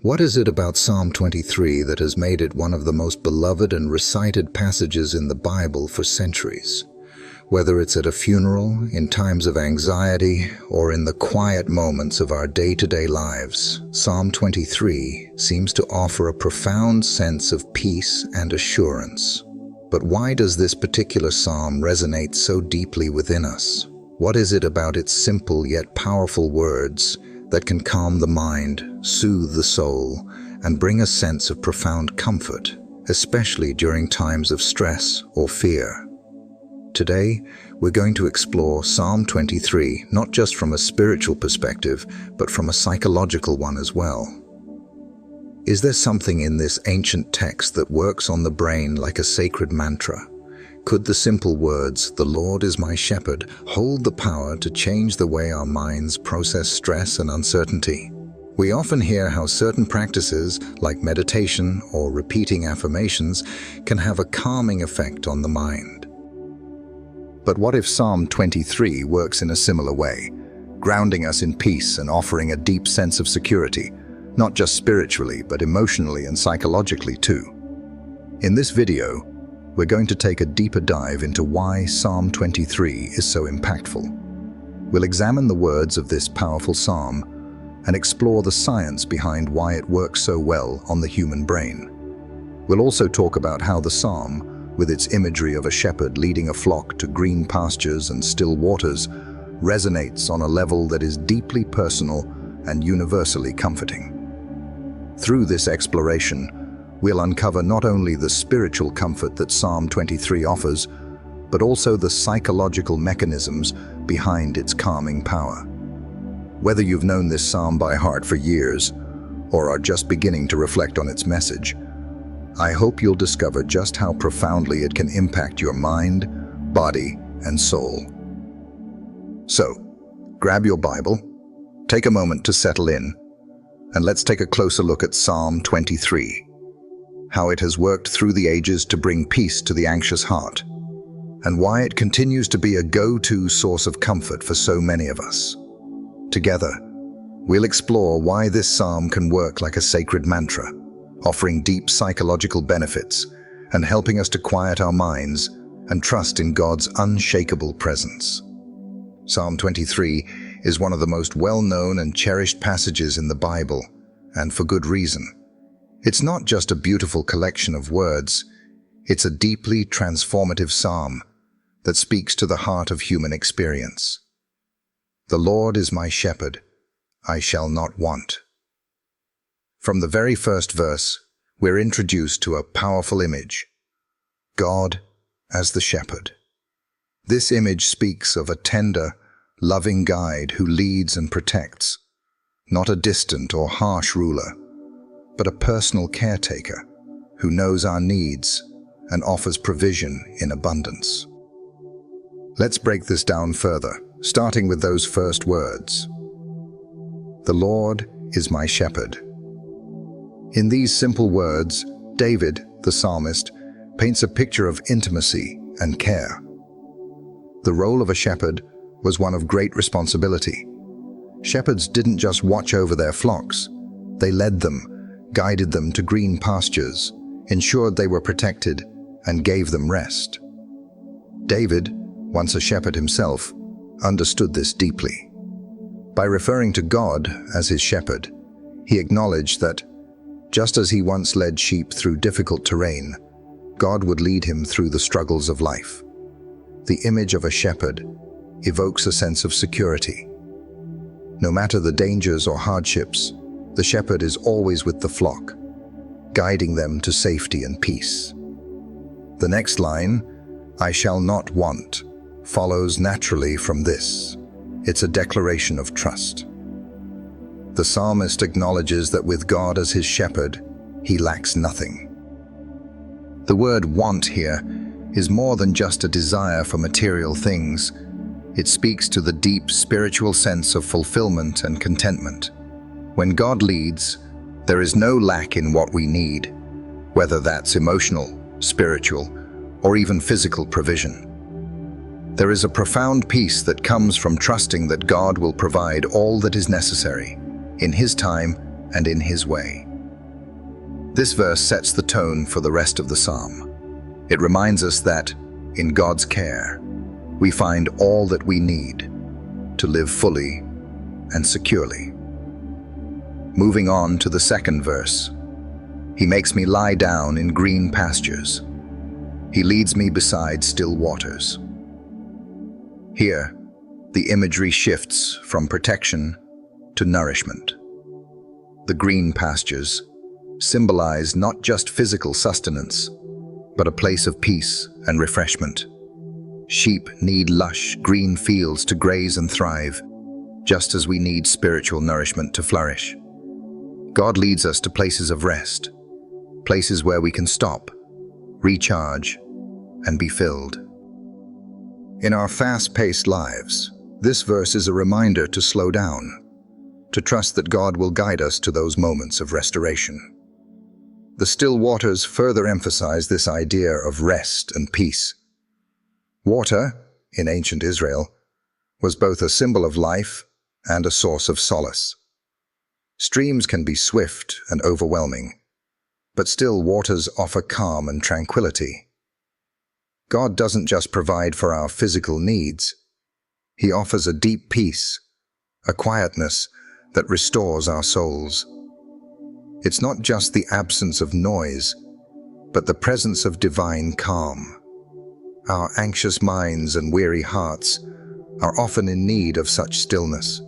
What is it about Psalm 23 that has made it one of the most beloved and recited passages in the Bible for centuries? Whether it's at a funeral, in times of anxiety, or in the quiet moments of our day-to-day lives, Psalm 23 seems to offer a profound sense of peace and assurance. But why does this particular psalm resonate so deeply within us? What is it about its simple yet powerful words that can calm the mind, soothe the soul, and bring a sense of profound comfort, especially during times of stress or fear? Today, we're going to explore Psalm 23 not just from a spiritual perspective, but from a psychological one as well. Is there something in this ancient text that works on the brain like a sacred mantra? Could the simple words, "The Lord is my shepherd," hold the power to change the way our minds process stress and uncertainty? We often hear how certain practices, like meditation or repeating affirmations, can have a calming effect on the mind. But what if Psalm 23 works in a similar way, grounding us in peace and offering a deep sense of security, not just spiritually, but emotionally and psychologically too? In this video, we're going to take a deeper dive into why Psalm 23 is so impactful. We'll examine the words of this powerful psalm and explore the science behind why it works so well on the human brain. We'll also talk about how the psalm, with its imagery of a shepherd leading a flock to green pastures and still waters, resonates on a level that is deeply personal and universally comforting. Through this exploration, we'll uncover not only the spiritual comfort that Psalm 23 offers, but also the psychological mechanisms behind its calming power. Whether you've known this psalm by heart for years, or are just beginning to reflect on its message, I hope you'll discover just how profoundly it can impact your mind, body, and soul. So, grab your Bible, take a moment to settle in, and let's take a closer look at Psalm 23. How it has worked through the ages to bring peace to the anxious heart, and why it continues to be a go-to source of comfort for so many of us. Together, we'll explore why this psalm can work like a sacred mantra, offering deep psychological benefits and helping us to quiet our minds and trust in God's unshakable presence. Psalm 23 is one of the most well-known and cherished passages in the Bible, and for good reason. It's not just a beautiful collection of words, it's a deeply transformative psalm that speaks to the heart of human experience. The Lord is my shepherd, I shall not want. From the very first verse, we're introduced to a powerful image, God as the shepherd. This image speaks of a tender, loving guide who leads and protects, not a distant or harsh ruler, but a personal caretaker who knows our needs and offers provision in abundance. Let's break this down further, starting with those first words. The Lord is my shepherd. In these simple words, David, the psalmist, paints a picture of intimacy and care. The role of a shepherd was one of great responsibility. Shepherds didn't just watch over their flocks, they led them, guided them to green pastures, ensured they were protected, and gave them rest. David, once a shepherd himself, understood this deeply. By referring to God as his shepherd, he acknowledged that, just as he once led sheep through difficult terrain, God would lead him through the struggles of life. The image of a shepherd evokes a sense of security. No matter the dangers or hardships, the shepherd is always with the flock, guiding them to safety and peace. The next line, I shall not want, follows naturally from this. It's a declaration of trust. The psalmist acknowledges that with God as his shepherd, he lacks nothing. The word want here is more than just a desire for material things. It speaks to the deep spiritual sense of fulfillment and contentment. When God leads, there is no lack in what we need, whether that's emotional, spiritual, or even physical provision. There is a profound peace that comes from trusting that God will provide all that is necessary, in His time and in His way. This verse sets the tone for the rest of the psalm. It reminds us that, in God's care, we find all that we need to live fully and securely. Moving on to the second verse. He makes me lie down in green pastures. He leads me beside still waters. Here, the imagery shifts from protection to nourishment. The green pastures symbolize not just physical sustenance, but a place of peace and refreshment. Sheep need lush, green fields to graze and thrive, just as we need spiritual nourishment to flourish. God leads us to places of rest, places where we can stop, recharge, and be filled. In our fast-paced lives, this verse is a reminder to slow down, to trust that God will guide us to those moments of restoration. The still waters further emphasize this idea of rest and peace. Water, in ancient Israel, was both a symbol of life and a source of solace. Streams can be swift and overwhelming, but still waters offer calm and tranquility. God doesn't just provide for our physical needs. He offers a deep peace, a quietness that restores our souls. It's not just the absence of noise, but the presence of divine calm. Our anxious minds and weary hearts are often in need of such stillness.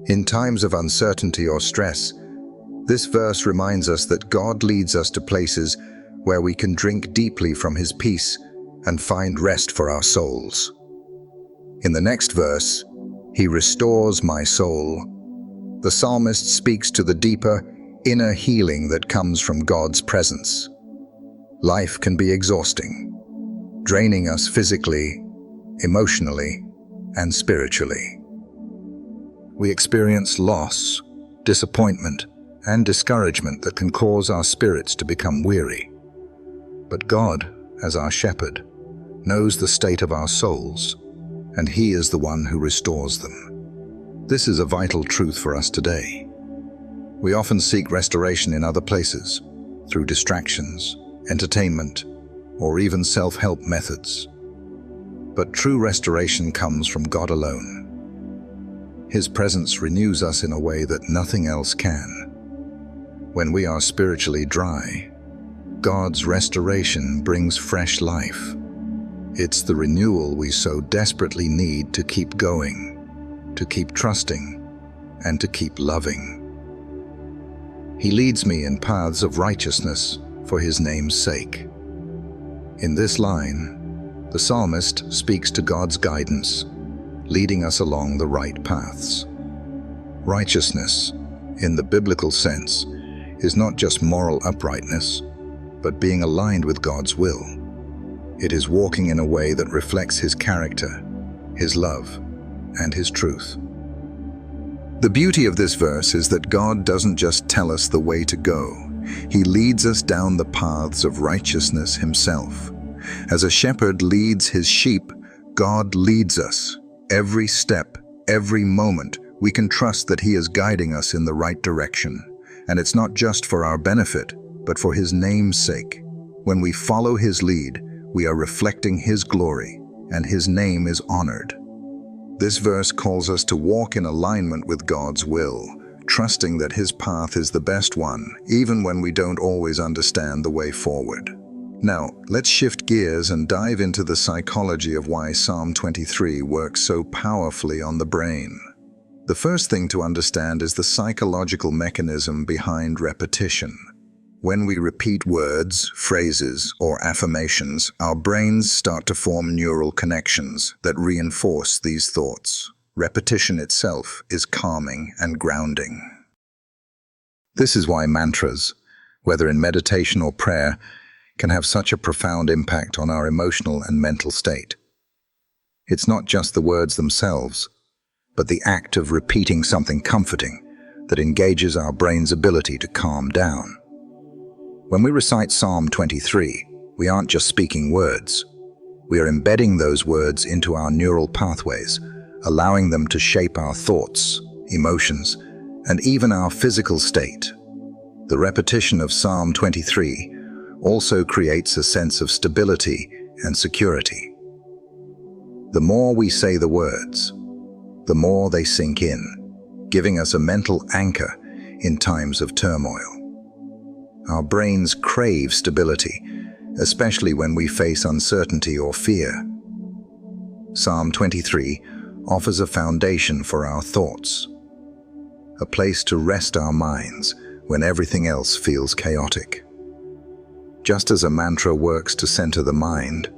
In times of uncertainty or stress, this verse reminds us that God leads us to places where we can drink deeply from His peace and find rest for our souls. In the next verse, He restores my soul. The psalmist speaks to the deeper, inner healing that comes from God's presence. Life can be exhausting, draining us physically, emotionally, and spiritually. We experience loss, disappointment, and discouragement that can cause our spirits to become weary. But God, as our shepherd, knows the state of our souls, and He is the one who restores them. This is a vital truth for us today. We often seek restoration in other places, through distractions, entertainment, or even self-help methods. But true restoration comes from God alone. His presence renews us in a way that nothing else can. When we are spiritually dry, God's restoration brings fresh life. It's the renewal we so desperately need to keep going, to keep trusting, and to keep loving. He leads me in paths of righteousness for His name's sake. In this line, the psalmist speaks to God's guidance, leading us along the right paths. Righteousness, in the biblical sense, is not just moral uprightness, but being aligned with God's will. It is walking in a way that reflects His character, His love, and His truth. The beauty of this verse is that God doesn't just tell us the way to go. He leads us down the paths of righteousness Himself. As a shepherd leads his sheep, God leads us. Every step, every moment, we can trust that He is guiding us in the right direction. And it's not just for our benefit, but for His name's sake. When we follow His lead, we are reflecting His glory, and His name is honored. This verse calls us to walk in alignment with God's will, trusting that His path is the best one, even when we don't always understand the way forward. Now, let's shift gears and dive into the psychology of why Psalm 23 works so powerfully on the brain. The first thing to understand is the psychological mechanism behind repetition. When we repeat words, phrases, or affirmations, our brains start to form neural connections that reinforce these thoughts. Repetition itself is calming and grounding. This is why mantras, whether in meditation or prayer, can have such a profound impact on our emotional and mental state. It's not just the words themselves, but the act of repeating something comforting that engages our brain's ability to calm down. When we recite Psalm 23, we aren't just speaking words. We are embedding those words into our neural pathways, allowing them to shape our thoughts, emotions, and even our physical state. The repetition of Psalm 23 also creates a sense of stability and security. The more we say the words, the more they sink in, giving us a mental anchor in times of turmoil. Our brains crave stability, especially when we face uncertainty or fear. Psalm 23 offers a foundation for our thoughts, a place to rest our minds when everything else feels chaotic. Just as a mantra works to center the mind,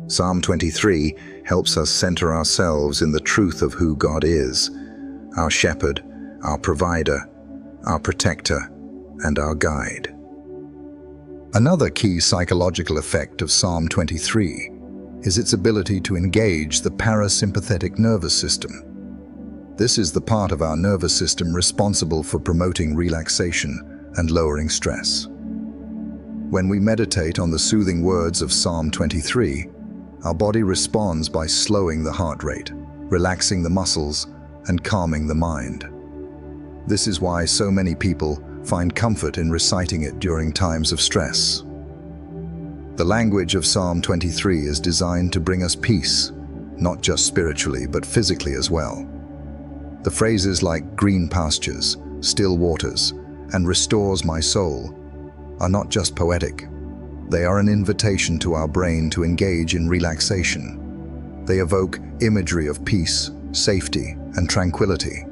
Psalm 23 helps us center ourselves in the truth of who God is, our shepherd, our provider, our protector, and our guide. Another key psychological effect of Psalm 23 is its ability to engage the parasympathetic nervous system. This is the part of our nervous system responsible for promoting relaxation and lowering stress. When we meditate on the soothing words of Psalm 23, our body responds by slowing the heart rate, relaxing the muscles, and calming the mind. This is why so many people find comfort in reciting it during times of stress. The language of Psalm 23 is designed to bring us peace, not just spiritually, but physically as well. The phrases like green pastures, still waters, and restores my soul are not just poetic. They are an invitation to our brain to engage in relaxation. They evoke imagery of peace, safety, and tranquility,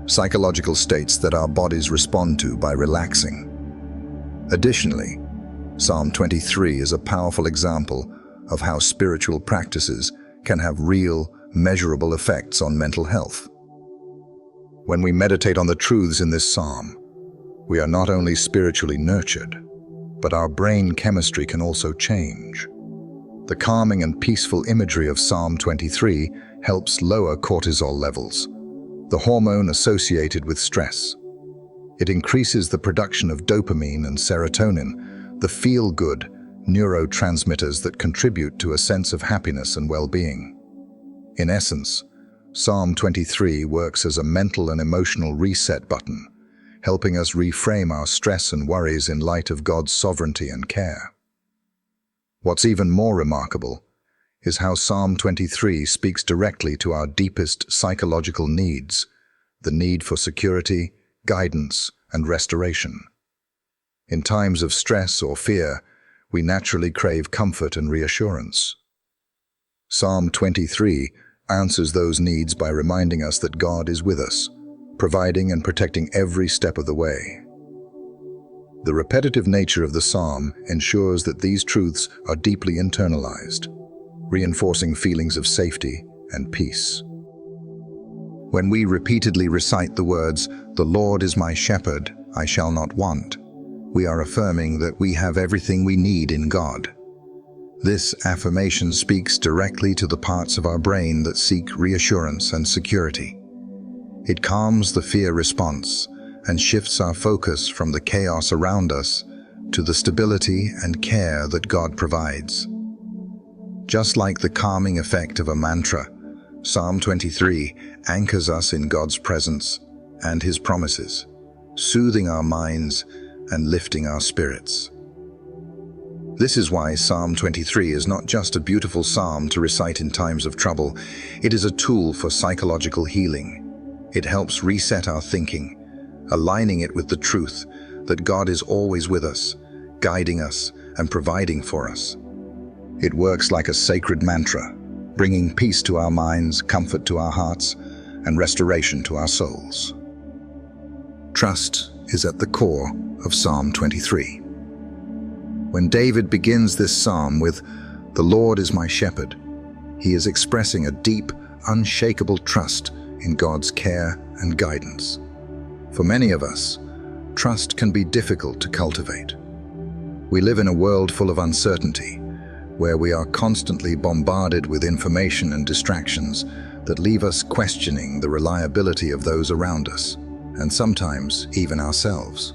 psychological states that our bodies respond to by relaxing. Additionally, Psalm 23 is a powerful example of how spiritual practices can have real, measurable effects on mental health. When we meditate on the truths in this psalm, we are not only spiritually nurtured, but our brain chemistry can also change. The calming and peaceful imagery of Psalm 23 helps lower cortisol levels, the hormone associated with stress. It increases the production of dopamine and serotonin, the feel-good neurotransmitters that contribute to a sense of happiness and well-being. In essence, Psalm 23 works as a mental and emotional reset button, helping us reframe our stress and worries in light of God's sovereignty and care. What's even more remarkable is how Psalm 23 speaks directly to our deepest psychological needs, the need for security, guidance, and restoration. In times of stress or fear, we naturally crave comfort and reassurance. Psalm 23 answers those needs by reminding us that God is with us, providing and protecting every step of the way. The repetitive nature of the psalm ensures that these truths are deeply internalized, reinforcing feelings of safety and peace. When we repeatedly recite the words, "The Lord is my shepherd, I shall not want," we are affirming that we have everything we need in God. This affirmation speaks directly to the parts of our brain that seek reassurance and security. It calms the fear response and shifts our focus from the chaos around us to the stability and care that God provides. Just like the calming effect of a mantra, Psalm 23 anchors us in God's presence and His promises, soothing our minds and lifting our spirits. This is why Psalm 23 is not just a beautiful psalm to recite in times of trouble. It is a tool for psychological healing. It helps reset our thinking, aligning it with the truth that God is always with us, guiding us and providing for us. It works like a sacred mantra, bringing peace to our minds, comfort to our hearts, and restoration to our souls. Trust is at the core of Psalm 23. When David begins this psalm with, "The Lord is my shepherd," he is expressing a deep, unshakable trust in God's care and guidance. For many of us, trust can be difficult to cultivate. We live in a world full of uncertainty, where we are constantly bombarded with information and distractions that leave us questioning the reliability of those around us, and sometimes even ourselves.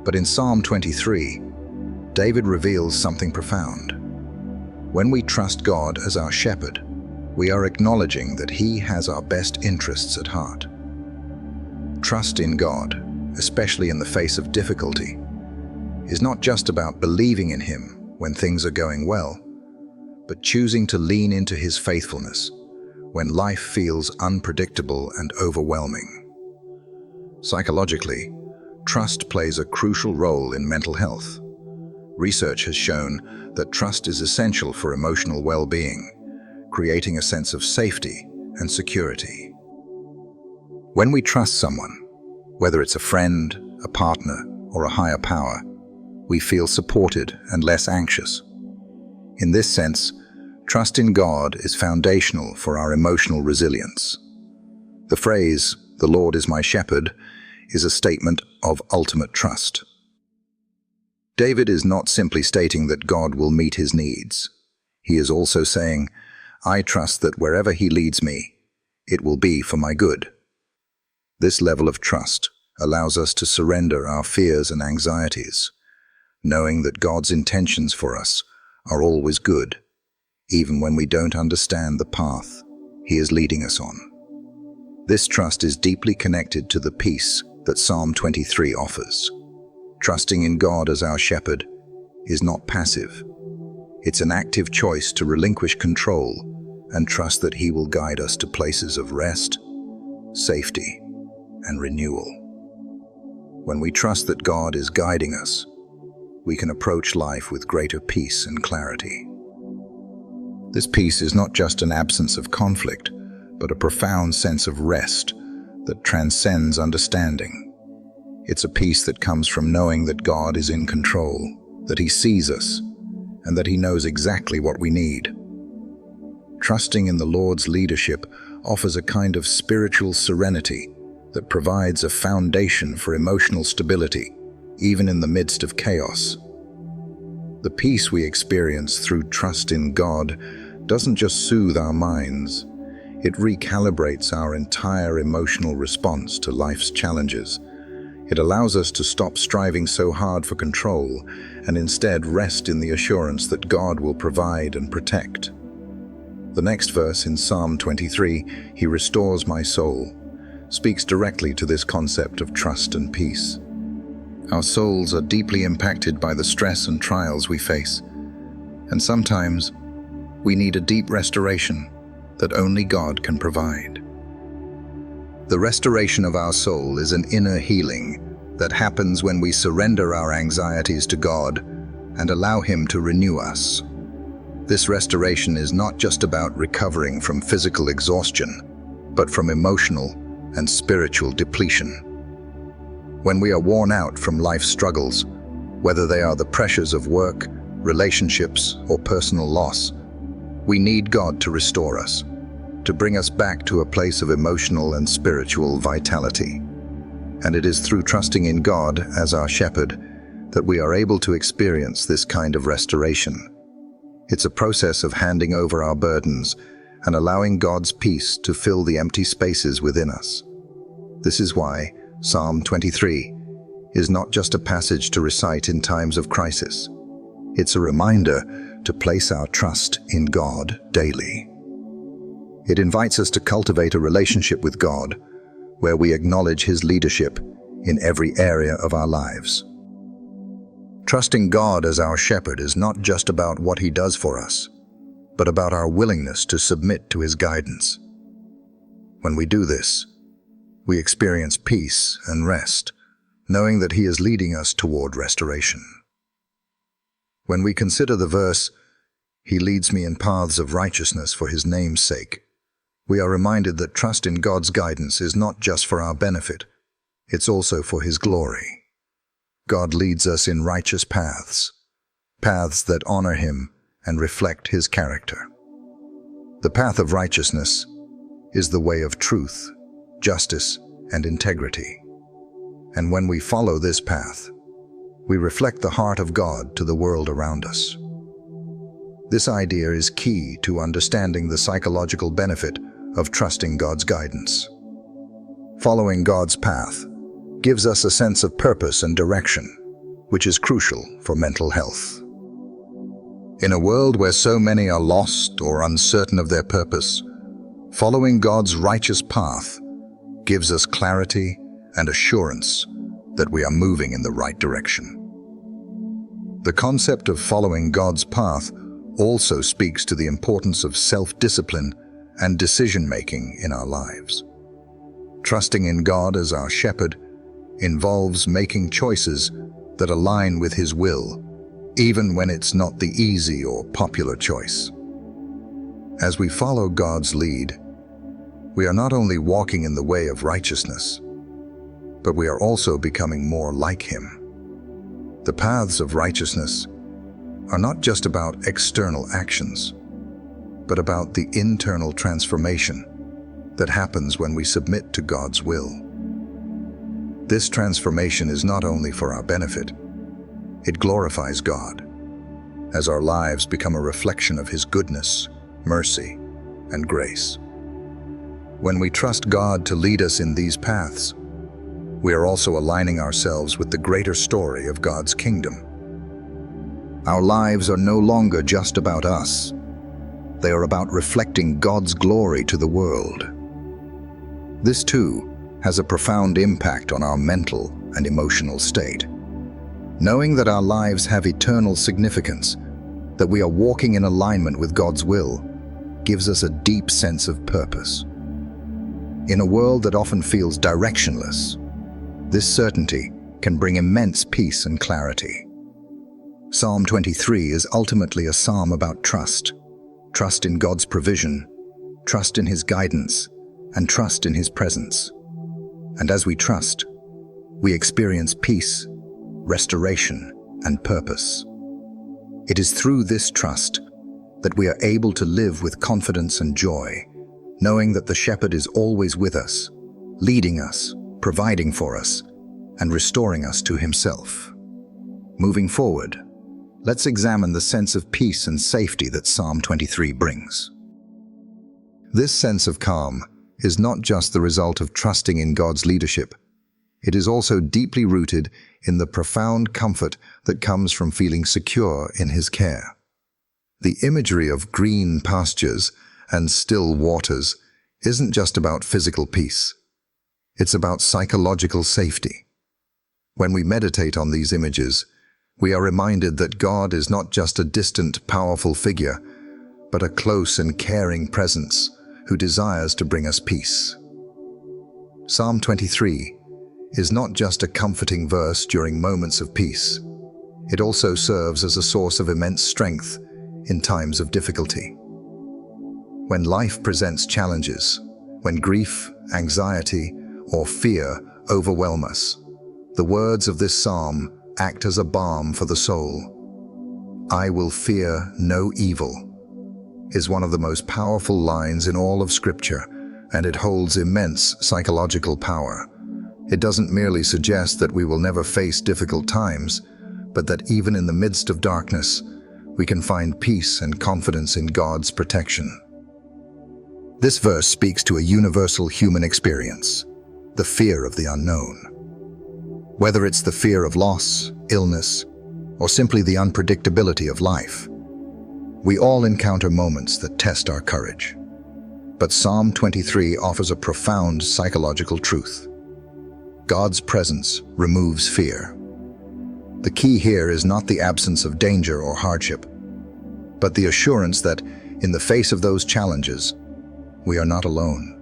But in Psalm 23, David reveals something profound. When we trust God as our shepherd, we are acknowledging that He has our best interests at heart. Trust in God especially in the face of difficulty, is not just about believing in Him when things are going well, but choosing to lean into His faithfulness when life feels unpredictable and overwhelming. Psychologically, trust plays a crucial role in mental health. Research has shown that trust is essential for emotional well-being, creating a sense of safety and security. When we trust someone, whether it's a friend, a partner, or a higher power, we feel supported and less anxious. In this sense, trust in God is foundational for our emotional resilience. The phrase, "The Lord is my shepherd," is a statement of ultimate trust. David is not simply stating that God will meet his needs. He is also saying, "I trust that wherever He leads me, it will be for my good." This level of trust allows us to surrender our fears and anxieties, knowing that God's intentions for us are always good, even when we don't understand the path He is leading us on. This trust is deeply connected to the peace that Psalm 23 offers. Trusting in God as our shepherd is not passive. It's an active choice to relinquish control and trust that He will guide us to places of rest, safety, and renewal. When we trust that God is guiding us, we can approach life with greater peace and clarity. This peace is not just an absence of conflict, but a profound sense of rest that transcends understanding. It's a peace that comes from knowing that God is in control, that He sees us, and that He knows exactly what we need. Trusting in the Lord's leadership offers a kind of spiritual serenity that provides a foundation for emotional stability, even in the midst of chaos. The peace we experience through trust in God doesn't just soothe our minds, it recalibrates our entire emotional response to life's challenges. It allows us to stop striving so hard for control and instead rest in the assurance that God will provide and protect. The next verse in Psalm 23, "He restores my soul," speaks directly to this concept of trust and peace. Our souls are deeply impacted by the stress and trials we face, and sometimes we need a deep restoration that only God can provide. The restoration of our soul is an inner healing that happens when we surrender our anxieties to God and allow Him to renew us. This restoration is not just about recovering from physical exhaustion, but from emotional and spiritual depletion. When we are worn out from life's struggles, whether they are the pressures of work, relationships, or personal loss, we need God to restore us, to bring us back to a place of emotional and spiritual vitality. And it is through trusting in God as our shepherd that we are able to experience this kind of restoration. It's a process of handing over our burdens and allowing God's peace to fill the empty spaces within us. This is why Psalm 23 is not just a passage to recite in times of crisis. It's a reminder to place our trust in God daily. It invites us to cultivate a relationship with God where we acknowledge His leadership in every area of our lives. Trusting God as our shepherd is not just about what He does for us, but about our willingness to submit to His guidance. When we do this, we experience peace and rest, knowing that He is leading us toward restoration. When we consider the verse, "He leads me in paths of righteousness for His name's sake," we are reminded that trust in God's guidance is not just for our benefit, it's also for His glory. God leads us in righteous paths, paths that honor Him and reflect His character. The path of righteousness is the way of truth, justice, and integrity. And when we follow this path, we reflect the heart of God to the world around us. This idea is key to understanding the psychological benefit of trusting God's guidance. Following God's path gives us a sense of purpose and direction, which is crucial for mental health. In a world where so many are lost or uncertain of their purpose, following God's righteous path gives us clarity and assurance that we are moving in the right direction. The concept of following God's path also speaks to the importance of self-discipline and decision-making in our lives. Trusting in God as our shepherd involves making choices that align with His will, even when it's not the easy or popular choice. As we follow God's lead, we are not only walking in the way of righteousness, but we are also becoming more like Him. The paths of righteousness are not just about external actions, but about the internal transformation that happens when we submit to God's will. This transformation is not only for our benefit, it glorifies God, as our lives become a reflection of His goodness, mercy, and grace. When we trust God to lead us in these paths, we are also aligning ourselves with the greater story of God's kingdom. Our lives are no longer just about us. They are about reflecting God's glory to the world. This too has a profound impact on our mental and emotional state. Knowing that our lives have eternal significance, that we are walking in alignment with God's will, gives us a deep sense of purpose. In a world that often feels directionless, this certainty can bring immense peace and clarity. Psalm 23 is ultimately a psalm about trust. Trust in God's provision, trust in His guidance, and trust in His presence. And as we trust, we experience peace, restoration, and purpose. It is through this trust that we are able to live with confidence and joy, knowing that the Shepherd is always with us, leading us, providing for us, and restoring us to Himself. Moving forward, let's examine the sense of peace and safety that Psalm 23 brings. This sense of calm is not just the result of trusting in God's leadership. It is also deeply rooted in the profound comfort that comes from feeling secure in His care. The imagery of green pastures and still waters isn't just about physical peace. It's about psychological safety. When we meditate on these images, we are reminded that God is not just a distant, powerful figure, but a close and caring presence who desires to bring us peace. Psalm 23 is not just a comforting verse during moments of peace. It also serves as a source of immense strength in times of difficulty. When life presents challenges, when grief, anxiety, or fear overwhelm us, the words of this psalm act as a balm for the soul. "I will fear no evil" is one of the most powerful lines in all of Scripture, and it holds immense psychological power. It doesn't merely suggest that we will never face difficult times, but that even in the midst of darkness, we can find peace and confidence in God's protection. This verse speaks to a universal human experience, the fear of the unknown. Whether it's the fear of loss, illness, or simply the unpredictability of life, we all encounter moments that test our courage. But Psalm 23 offers a profound psychological truth. God's presence removes fear. The key here is not the absence of danger or hardship, but the assurance that, in the face of those challenges, we are not alone.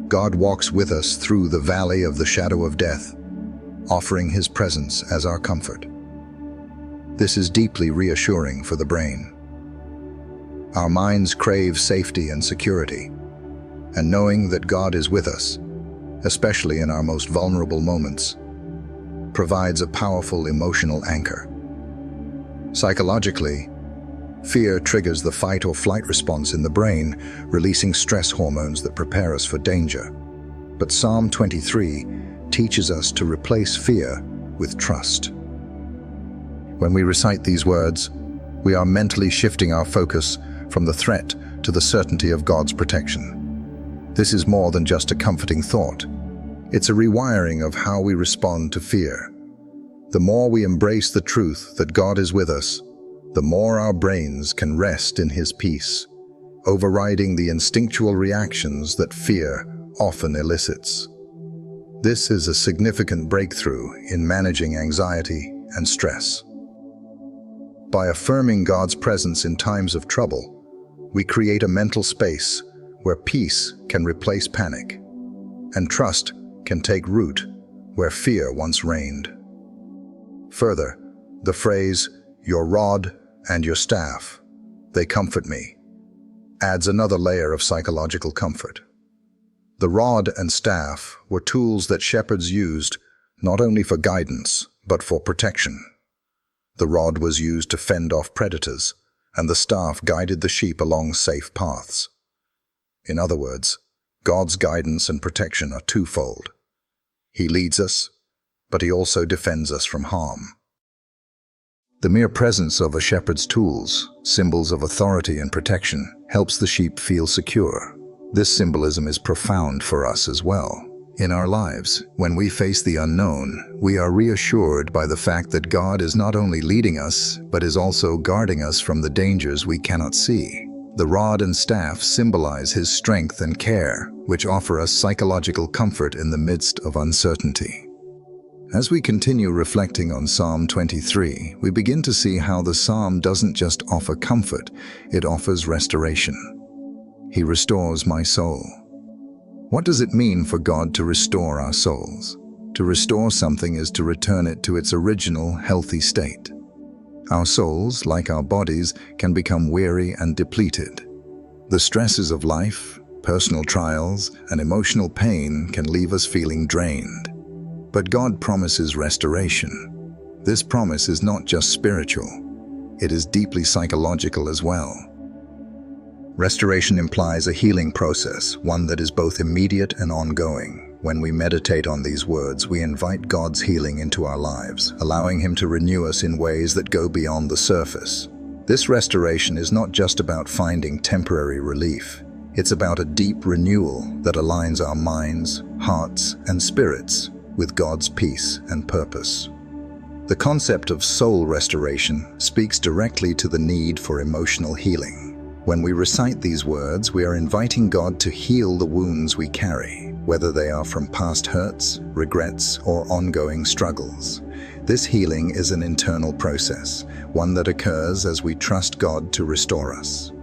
God walks with us through the valley of the shadow of death, offering His presence as our comfort. This is deeply reassuring for the brain. Our minds crave safety and security, and knowing that God is with us, especially in our most vulnerable moments, provides a powerful emotional anchor. Psychologically, fear triggers the fight or flight response in the brain, releasing stress hormones that prepare us for danger. But Psalm 23 teaches us to replace fear with trust. When we recite these words, we are mentally shifting our focus from the threat to the certainty of God's protection. This is more than just a comforting thought. It's a rewiring of how we respond to fear. The more we embrace the truth that God is with us, the more our brains can rest in His peace, overriding the instinctual reactions that fear often elicits. This is a significant breakthrough in managing anxiety and stress. By affirming God's presence in times of trouble, we create a mental space where peace can replace panic, and trust can take root where fear once reigned. Further, the phrase, "Your rod and your staff, they comfort me," adds another layer of psychological comfort. The rod and staff were tools that shepherds used not only for guidance, but for protection. The rod was used to fend off predators, and the staff guided the sheep along safe paths. In other words, God's guidance and protection are twofold. He leads us, but He also defends us from harm. The mere presence of a shepherd's tools, symbols of authority and protection, helps the sheep feel secure. This symbolism is profound for us as well. In our lives, when we face the unknown, we are reassured by the fact that God is not only leading us, but is also guarding us from the dangers we cannot see. The rod and staff symbolize His strength and care, which offer us psychological comfort in the midst of uncertainty. As we continue reflecting on Psalm 23, we begin to see how the psalm doesn't just offer comfort, it offers restoration. He restores my soul. What does it mean for God to restore our souls? To restore something is to return it to its original, healthy state. Our souls, like our bodies, can become weary and depleted. The stresses of life, personal trials, and emotional pain can leave us feeling drained. But God promises restoration. This promise is not just spiritual, it is deeply psychological as well. Restoration implies a healing process, one that is both immediate and ongoing. When we meditate on these words, we invite God's healing into our lives, allowing Him to renew us in ways that go beyond the surface. This restoration is not just about finding temporary relief. It's about a deep renewal that aligns our minds, hearts, and spirits with God's peace and purpose. The concept of soul restoration speaks directly to the need for emotional healing. When we recite these words, we are inviting God to heal the wounds we carry, whether they are from past hurts, regrets, or ongoing struggles. This healing is an internal process, one that occurs as we trust God to restore us.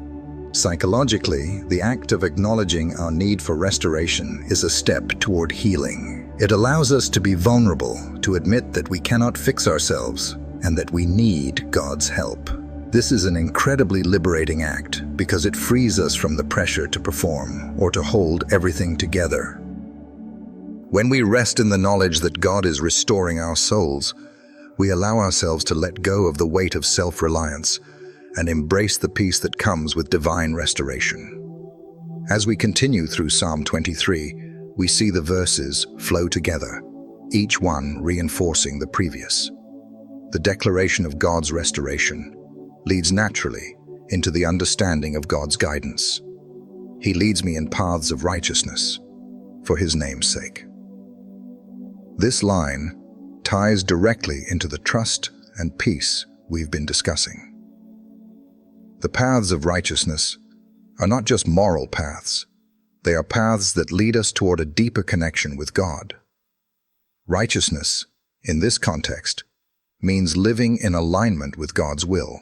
Psychologically, the act of acknowledging our need for restoration is a step toward healing. It allows us to be vulnerable, to admit that we cannot fix ourselves, and that we need God's help. This is an incredibly liberating act because it frees us from the pressure to perform or to hold everything together. When we rest in the knowledge that God is restoring our souls, we allow ourselves to let go of the weight of self-reliance and embrace the peace that comes with divine restoration. As we continue through Psalm 23, we see the verses flow together, each one reinforcing the previous. The declaration of God's restoration leads naturally into the understanding of God's guidance. He leads me in paths of righteousness for His name's sake. This line ties directly into the trust and peace we've been discussing. The paths of righteousness are not just moral paths, they are paths that lead us toward a deeper connection with God. Righteousness, in this context, means living in alignment with God's will.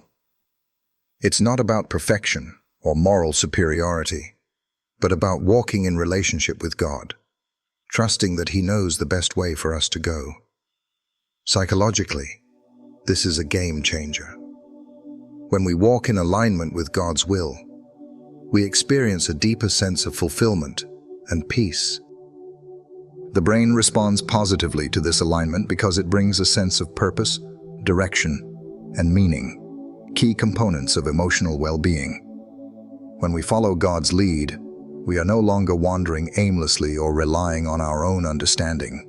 It's not about perfection or moral superiority, but about walking in relationship with God, trusting that He knows the best way for us to go. Psychologically, this is a game changer. When we walk in alignment with God's will, we experience a deeper sense of fulfillment and peace. The brain responds positively to this alignment because it brings a sense of purpose, direction, and meaning, key components of emotional well-being. When we follow God's lead, we are no longer wandering aimlessly or relying on our own understanding.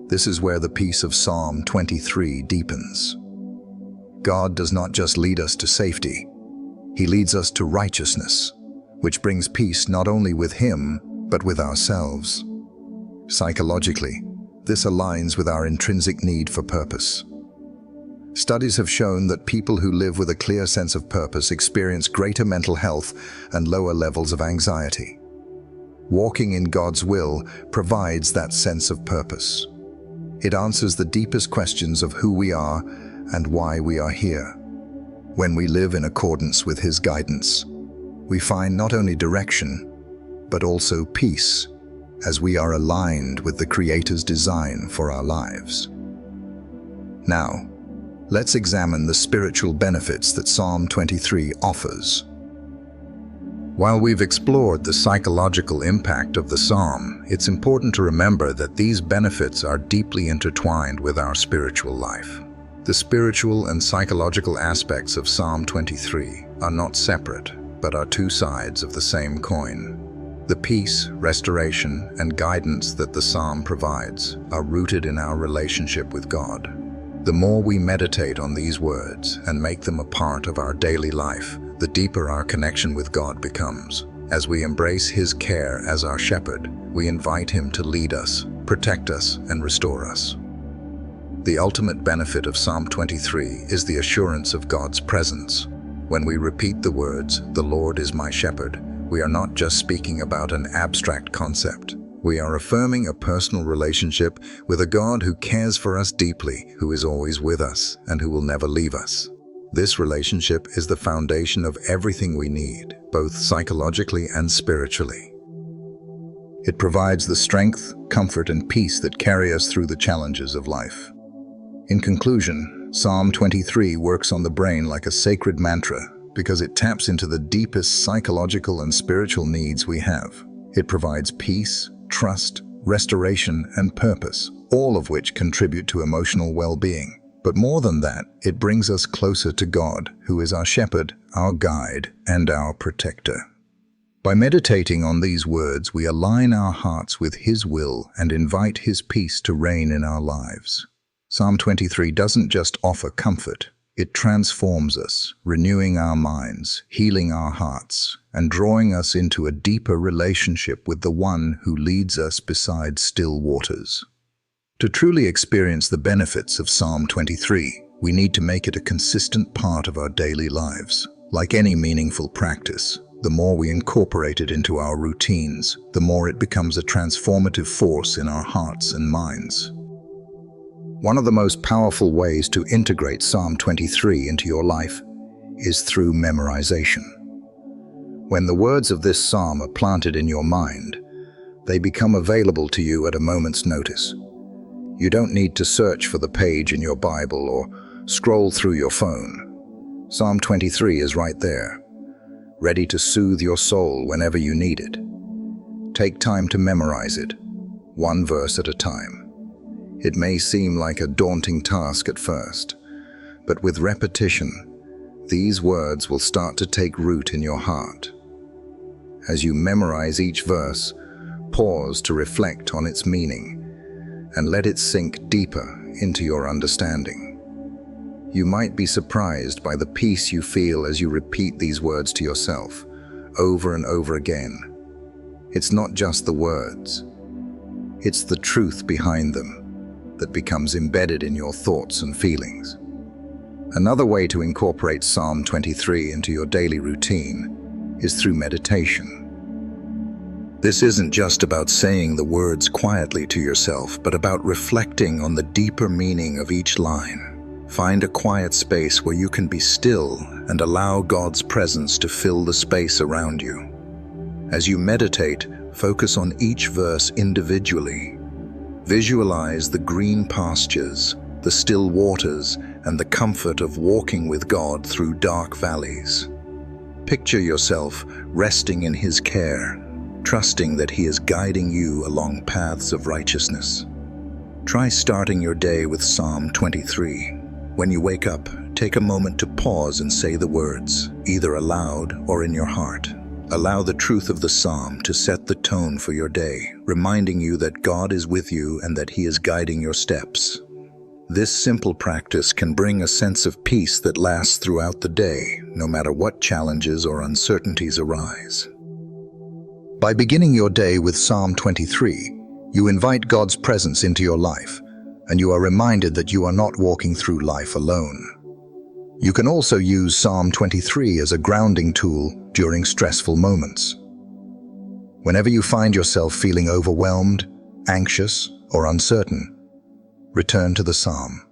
This is where the peace of Psalm 23 deepens. God does not just lead us to safety, He leads us to righteousness, which brings peace not only with Him, but with ourselves. Psychologically, this aligns with our intrinsic need for purpose. Studies have shown that people who live with a clear sense of purpose experience greater mental health and lower levels of anxiety. Walking in God's will provides that sense of purpose. It answers the deepest questions of who we are and why we are here. When we live in accordance with His guidance, we find not only direction, but also peace, as we are aligned with the Creator's design for our lives. Now, let's examine the spiritual benefits that Psalm 23 offers. While we've explored the psychological impact of the psalm, it's important to remember that these benefits are deeply intertwined with our spiritual life. The spiritual and psychological aspects of Psalm 23 are not separate, but are two sides of the same coin. The peace, restoration, and guidance that the psalm provides are rooted in our relationship with God. The more we meditate on these words and make them a part of our daily life, the deeper our connection with God becomes. As we embrace His care as our shepherd, we invite Him to lead us, protect us, and restore us. The ultimate benefit of Psalm 23 is the assurance of God's presence. When we repeat the words, "The Lord is my shepherd," we are not just speaking about an abstract concept. We are affirming a personal relationship with a God who cares for us deeply, who is always with us, and who will never leave us. This relationship is the foundation of everything we need, both psychologically and spiritually. It provides the strength, comfort, and peace that carry us through the challenges of life. In conclusion, Psalm 23 works on the brain like a sacred mantra because it taps into the deepest psychological and spiritual needs we have. It provides peace, trust, restoration, and purpose, all of which contribute to emotional well-being. But more than that, it brings us closer to God, who is our shepherd, our guide, and our protector. By meditating on these words, we align our hearts with His will and invite His peace to reign in our lives. Psalm 23 doesn't just offer comfort, it transforms us, renewing our minds, healing our hearts, and drawing us into a deeper relationship with the One who leads us beside still waters. To truly experience the benefits of Psalm 23, we need to make it a consistent part of our daily lives. Like any meaningful practice, the more we incorporate it into our routines, the more it becomes a transformative force in our hearts and minds. One of the most powerful ways to integrate Psalm 23 into your life is through memorization. When the words of this psalm are planted in your mind, they become available to you at a moment's notice. You don't need to search for the page in your Bible or scroll through your phone. Psalm 23 is right there, ready to soothe your soul whenever you need it. Take time to memorize it, one verse at a time. It may seem like a daunting task at first, but with repetition, these words will start to take root in your heart. As you memorize each verse, pause to reflect on its meaning and let it sink deeper into your understanding. You might be surprised by the peace you feel as you repeat these words to yourself over and over again. It's not just the words, it's the truth behind them that becomes embedded in your thoughts and feelings. Another way to incorporate Psalm 23 into your daily routine is through meditation. This isn't just about saying the words quietly to yourself, but about reflecting on the deeper meaning of each line. Find a quiet space where you can be still and allow God's presence to fill the space around you. As you meditate, focus on each verse individually. Visualize the green pastures, the still waters, and the comfort of walking with God through dark valleys. Picture yourself resting in His care, trusting that He is guiding you along paths of righteousness. Try starting your day with Psalm 23. When you wake up, take a moment to pause and say the words, either aloud or in your heart. Allow the truth of the psalm to set the tone for your day, reminding you that God is with you and that He is guiding your steps. This simple practice can bring a sense of peace that lasts throughout the day, no matter what challenges or uncertainties arise. By beginning your day with Psalm 23, you invite God's presence into your life, and you are reminded that you are not walking through life alone. You can also use Psalm 23 as a grounding tool during stressful moments. Whenever you find yourself feeling overwhelmed, anxious, or uncertain, return to the psalm.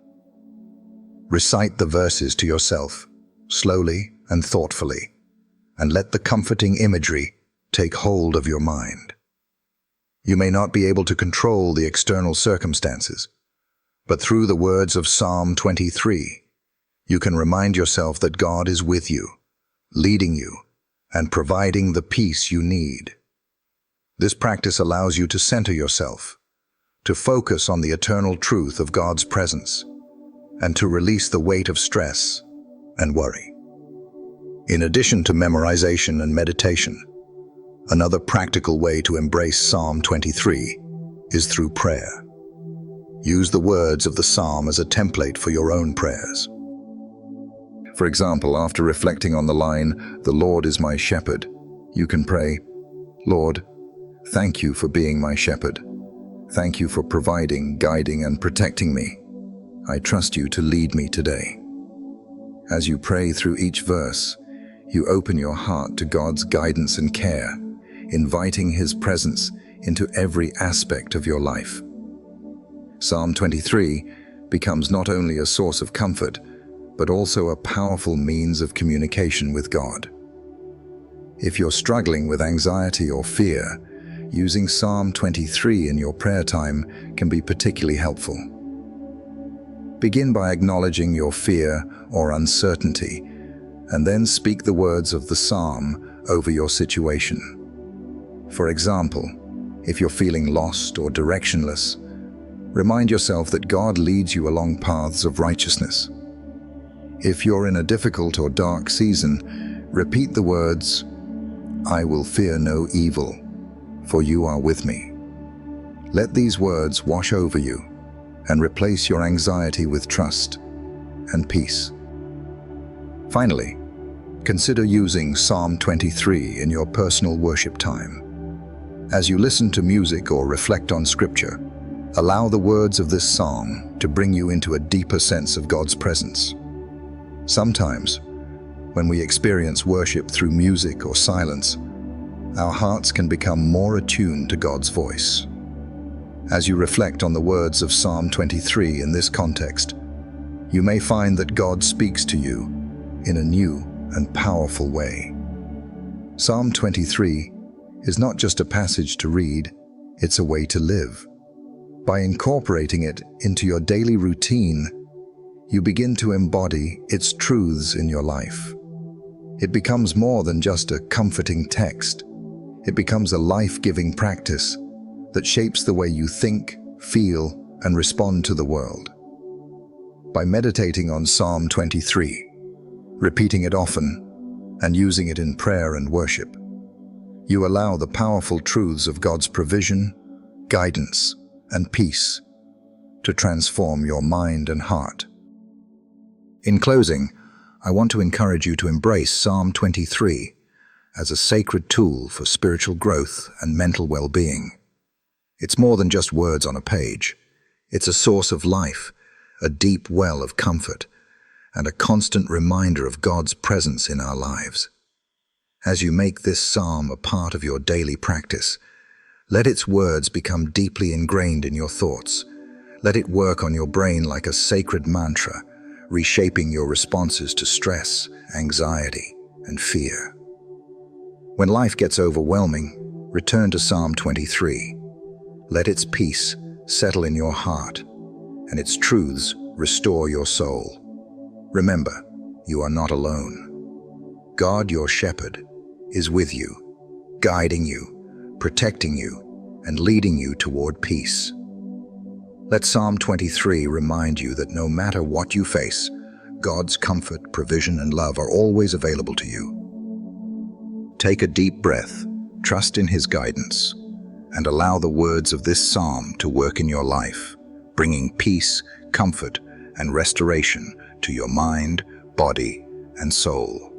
Recite the verses to yourself, slowly and thoughtfully, and let the comforting imagery take hold of your mind. You may not be able to control the external circumstances, but through the words of Psalm 23, you can remind yourself that God is with you, leading you, and providing the peace you need. This practice allows you to center yourself, to focus on the eternal truth of God's presence, and to release the weight of stress and worry. In addition to memorization and meditation, another practical way to embrace Psalm 23 is through prayer. Use the words of the psalm as a template for your own prayers. For example, after reflecting on the line, "The Lord is my shepherd," you can pray, "Lord, thank you for being my shepherd. Thank you for providing, guiding, and protecting me. I trust you to lead me today." As you pray through each verse, you open your heart to God's guidance and care, inviting His presence into every aspect of your life. Psalm 23 becomes not only a source of comfort, but also a powerful means of communication with God. If you're struggling with anxiety or fear, using Psalm 23 in your prayer time can be particularly helpful. Begin by acknowledging your fear or uncertainty, and then speak the words of the psalm over your situation. For example, if you're feeling lost or directionless, remind yourself that God leads you along paths of righteousness. If you're in a difficult or dark season, repeat the words, "I will fear no evil, for you are with me." Let these words wash over you and replace your anxiety with trust and peace. Finally, consider using Psalm 23 in your personal worship time. As you listen to music or reflect on Scripture, allow the words of this song to bring you into a deeper sense of God's presence. Sometimes, when we experience worship through music or silence, our hearts can become more attuned to God's voice. As you reflect on the words of Psalm 23 in this context, you may find that God speaks to you in a new and powerful way. Psalm 23 is not just a passage to read, it's a way to live. By incorporating it into your daily routine, you begin to embody its truths in your life. It becomes more than just a comforting text. It becomes a life-giving practice that shapes the way you think, feel, and respond to the world. By meditating on Psalm 23, repeating it often, and using it in prayer and worship, you allow the powerful truths of God's provision, guidance, and peace to transform your mind and heart. In closing, I want to encourage you to embrace Psalm 23 as a sacred tool for spiritual growth and mental well-being. It's more than just words on a page. It's a source of life, a deep well of comfort, and a constant reminder of God's presence in our lives. As you make this psalm a part of your daily practice, let its words become deeply ingrained in your thoughts. Let it work on your brain like a sacred mantra, reshaping your responses to stress, anxiety, and fear. When life gets overwhelming, return to Psalm 23. Let its peace settle in your heart, and its truths restore your soul. Remember, you are not alone. God, your shepherd, is with you, guiding you, protecting you, and leading you toward peace. Let Psalm 23 remind you that no matter what you face, God's comfort, provision, and love are always available to you. Take a deep breath, trust in His guidance, and allow the words of this psalm to work in your life, bringing peace, comfort, and restoration to your mind, body, and soul.